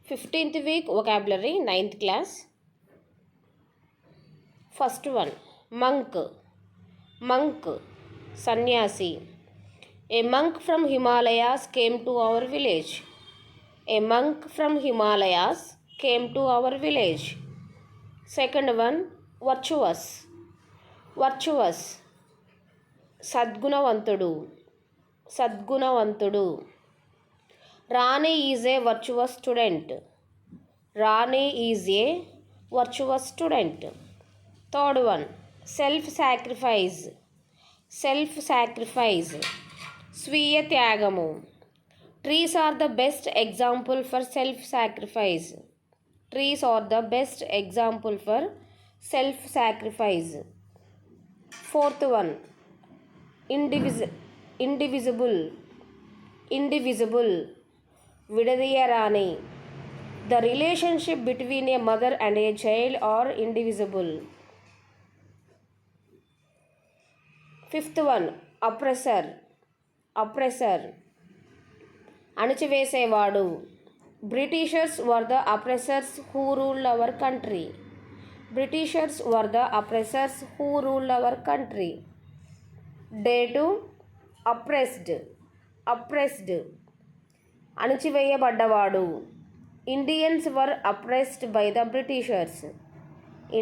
15th week vocabulary, 9th class. First one, monk. Monk, sannyasi. A monk from Himalayas came to our village. A monk from Himalayas came to our village. Second one, virtuous. Virtuous, సద్గుణవంతుడు. సద్గుణవంతుడు. Rani is a virtuous student. Rani is a virtuous student. Third one, self-sacrifice. Self-sacrifice, స్వీయ త్యాగము. Trees are the best example for self-sacrifice. Trees are the best example for self-sacrifice. Fourth one, indivisible. Indivisible, విడదీయరాని. The relationship between a mother and a child are indivisible. Fifth one, oppressor. Oppressor, అణచివేసేవాడు. Britishers were the oppressors who ruled our country. Britishers were the oppressors who ruled our country. Day 2, oppressed. Oppressed, అణచివేయబడ్డవాడు. Indians were oppressed by the Britishers.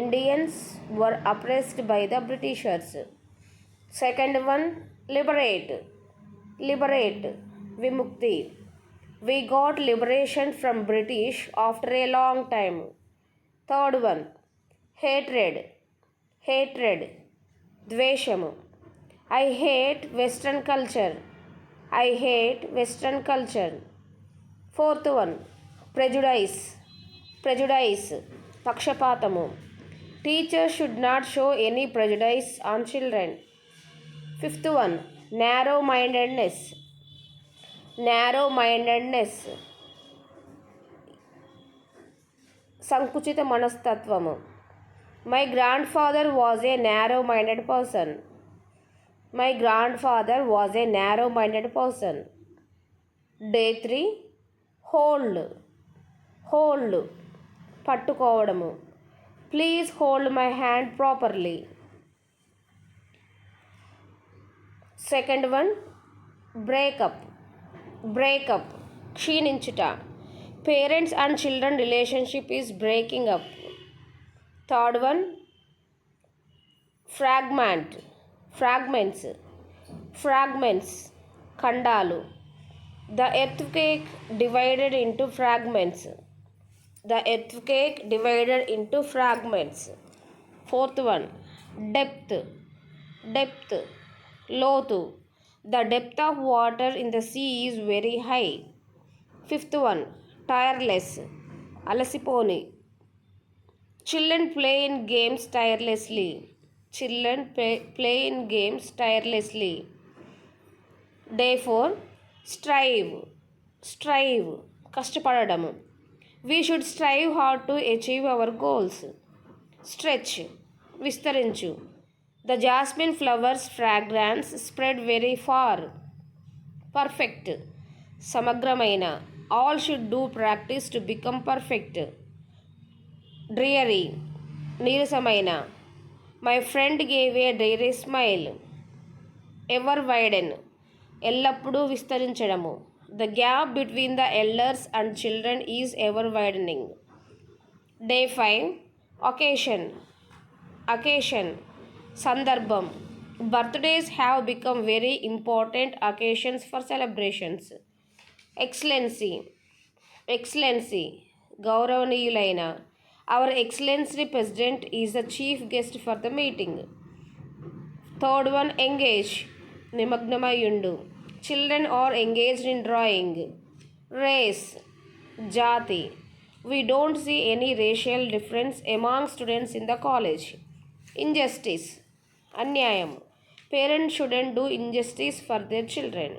Indians were oppressed by the Britishers. Second one, liberate. Liberate, vimukti. We got liberation from British after a long time. Third one, hatred. Hatred, ద్వేషము. I hate Western culture. I hate Western culture. Fourth one, prejudice. Prejudice, పక్షపాతము. Teachers should not show any prejudice on children. Fifth one, narrow-mindedness. Narrow-mindedness, సంకుచిత మనస్తత్వము. My grandfather was a narrow-minded person. My grandfather was a narrow-minded person. Day 3, hold. Hold, పట్టుకోవడము. Please hold my hand properly. Second one, break up. Break up, క్షీణించుట. Parents and children relationship is breaking up. Third one, fragment. Fragments. Fragments, ఖండాలు. The earthquake divided into fragments. The earthquake divided into fragments. Fourth one, depth. Depth, లోతు. The depth of water in the sea is very high. Fifth one, tireless, అలసిపోని. Children play in games tirelessly. Children play in games tirelessly. Day 4, strive. Strive, కష్టపడము. We should strive hard to achieve our goals. Stretch, విస్తరించు. The jasmine flowers fragrance spread very far. Perfect, సమగ్రమైన. All should do practice to become perfect. Dreary, నీరసమైన. My friend gave a dreary smile. Ever widen, ఎల్లప్పుడూ విస్తరించడము. The gap between the elders and children is ever widening. Day 5, occasion. Occasion, సందర్భం. Birthdays have become very important occasions for celebrations. Excellency. Excellency, గౌరవనీయులైన. Our Excellency President is the chief guest for the meeting. Third one, engage. నిమగ్నమయ్యుండు. Children are engaged in drawing. Race, జాతి. We don't see any racial difference among students in the college. Injustice, అన్యాయం. Parents shouldn't do injustice for their children.